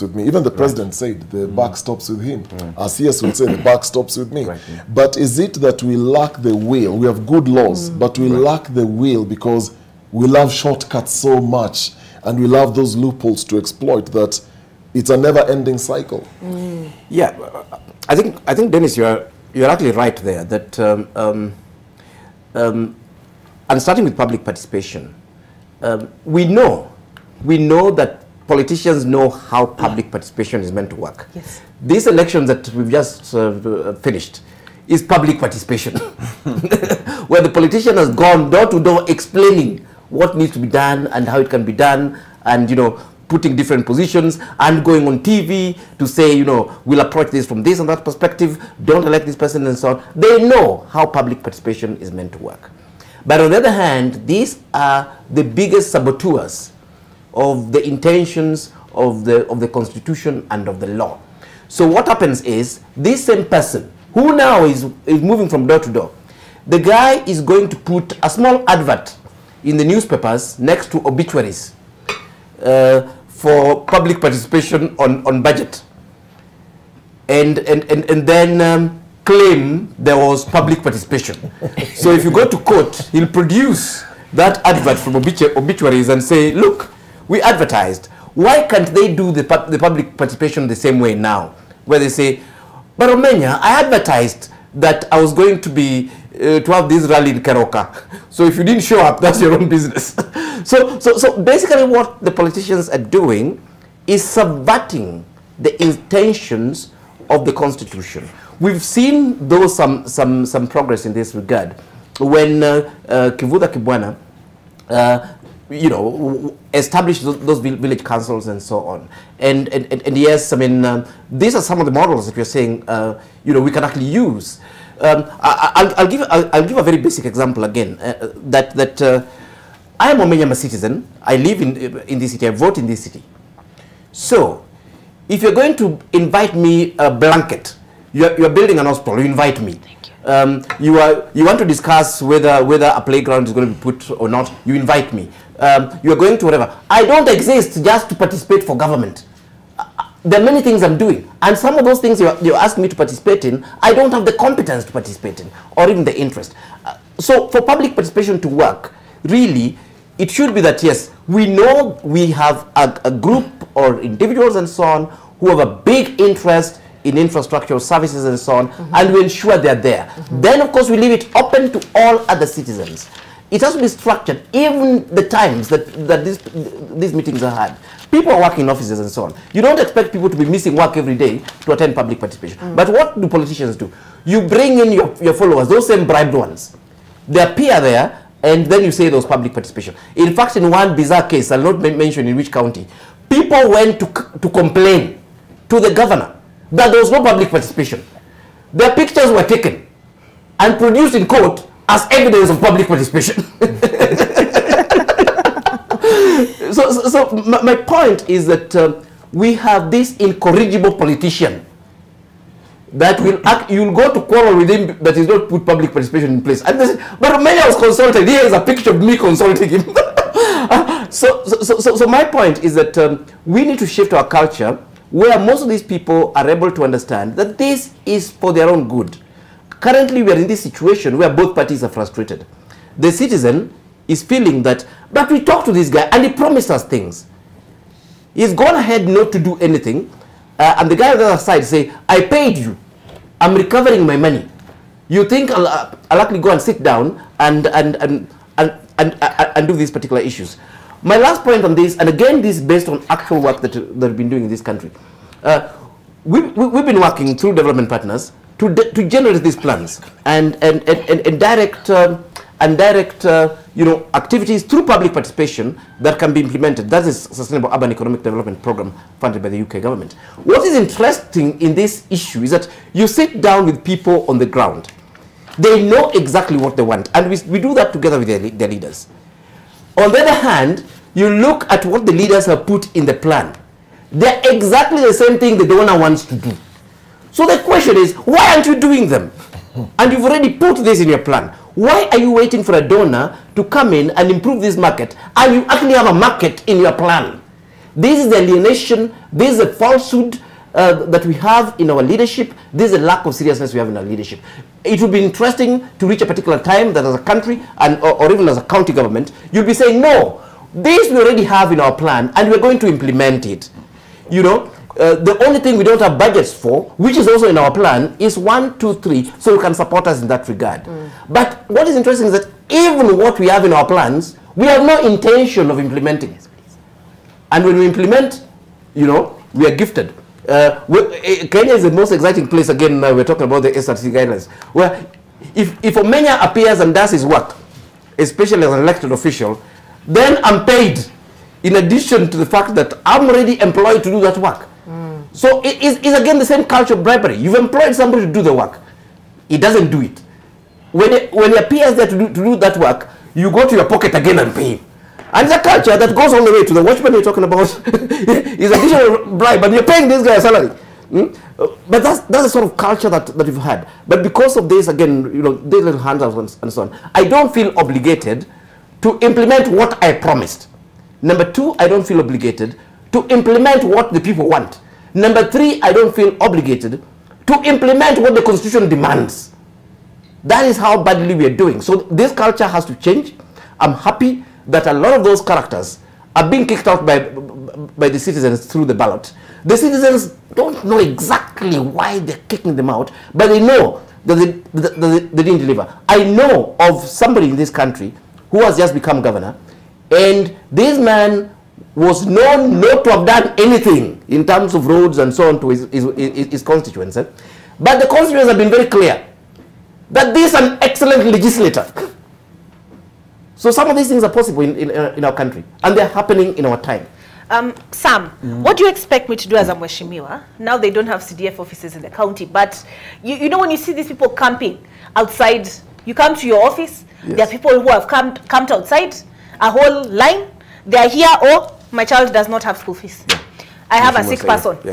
with me. Even the president said the buck stops with him. Our CS would say the buck stops with me. But is it that we lack the will? We have good laws, but we lack the will because we love shortcuts so much and we love those loopholes to exploit that it's a never-ending cycle. Yeah, I think Dennis, you're actually right there. That and starting with public participation, we know that politicians know how public participation is meant to work. Yes. These elections that we've just finished is public participation, where the politician has gone door to door explaining what needs to be done and how it can be done, and putting different positions and going on TV to say, we'll approach this from this and that perspective, don't elect this person and so on. They know how public participation is meant to work. But on the other hand, these are the biggest saboteurs of the intentions of the Constitution and of the law. So what happens is, this same person who now is moving from door to door, the guy is going to put a small advert in the newspapers next to obituaries for public participation on budget, and then claim there was public participation. So if you go to court, he'll produce that advert from obituaries and say, look, we advertised. Why can't they do the public participation the same way now? Where they say, but Romania, I advertised that I was going to be to have this rally in Keroka. So if you didn't show up, that's your own business. So basically what the politicians are doing is subverting the intentions of the Constitution. We've seen though some progress in this regard when Kivuda Kibwana established those village councils and so on. And yes, I mean, these are some of the models that we're saying, we can actually use. I'll give a very basic example again. I am a Menyama citizen. I live in this city. I vote in this city. So, if you're going to invite me a blanket, you're building an hospital, you invite me. Thank you. You want to discuss whether a playground is going to be put or not, you invite me. You're going to whatever. I don't exist just to participate for government. There are many things I'm doing, and some of those things you ask me to participate in, I don't have the competence to participate in, or even the interest. So for public participation to work, really, it should be that, yes, we know we have a group or individuals and so on who have a big interest in infrastructure services and so on, and we ensure they're there. Then, of course, we leave it open to all other citizens. It has to be structured, even the times that these meetings are had. People are working in offices and so on. You don't expect people to be missing work every day to attend public participation. But what do politicians do? You bring in your followers, those same bribed ones. They appear there, and then you say those public participation. In fact, in one bizarre case, I'll not mention in which county, people went to complain to the governor that there was no public participation. Their pictures were taken and produced in court as evidence of public participation. So my point is that we have this incorrigible politician that you'll go to quarrel with him that he's not put public participation in place. And they say, but Romania was consulted. Here is a picture of me consulting him. So my point is that we need to shift our culture where most of these people are able to understand that this is for their own good. Currently, we are in this situation where both parties are frustrated. The citizen is feeling that, but we talked to this guy and he promised us things. He's gone ahead not to do anything. And the guy on the other side say, I paid you. I'm recovering my money. You think I'll actually go and sit down and do these particular issues. My last point on this, and again this is based on actual work that we've been doing in this country. We've been working through development partners to generate these plans and direct activities through public participation that can be implemented. That is Sustainable Urban Economic Development Program funded by the UK government. What is interesting in this issue is that you sit down with people on the ground. They know exactly what they want, and we do that together with their leaders. On the other hand, you look at what the leaders have put in the plan. They're exactly the same thing the donor wants to do. So the question is, why aren't you doing them? And you've already put this in your plan. Why are you waiting for a donor to come in and improve this market, and you actually have a market in your plan? This is the alienation, this is a falsehood that we have in our leadership, this is a lack of seriousness we have in our leadership. It would be interesting to reach a particular time that as a country and or even as a county government, you'll be saying, no, this we already have in our plan and we're going to implement it. You know, the only thing we don't have budgets for, which is also in our plan, is 1, 2, 3, so you can support us in that regard. But what is interesting is that even what we have in our plans, we have no intention of implementing it. And when we implement, you know, we are gifted. Kenya is the most exciting place, again, we're talking about the SRC guidelines, where if Omenya appears and does his work, especially as an elected official, then I'm paid in addition to the fact that I'm already employed to do that work. So it's again the same culture of bribery. You've employed somebody to do the work. He doesn't do it. When he appears there to do that work, you go to your pocket again and pay him. And it's a culture that goes all the way to the watchman you're talking about. Is additional bribe, and you're paying this guy a salary. But that's the sort of culture that we've had. But because of this, again, you know, these little handouts and so on, I don't feel obligated to implement what I promised. Number 2, I don't feel obligated to implement what the people want. Number 3, I don't feel obligated to implement what the Constitution demands. That is how badly we are doing. So this culture has to change. I'm happy that a lot of those characters are being kicked out by the citizens through the ballot. The citizens don't know exactly why they're kicking them out, but they know that they didn't deliver. I know of somebody in this country who has just become governor, and this man was known not to have done anything in terms of roads and so on to his constituents. But the constituents have been very clear that this is an excellent legislator. So some of these things are possible in our country, and they're happening in our time. Sam, what do you expect me to do as a Mheshimiwa? Now they don't have CDF offices in the county, but you know when you see these people camping outside, you come to your office, yes. There are people who have camped outside, a whole line, they are here, oh, my child does not have school fees. Yeah. I have a sick person. Yeah.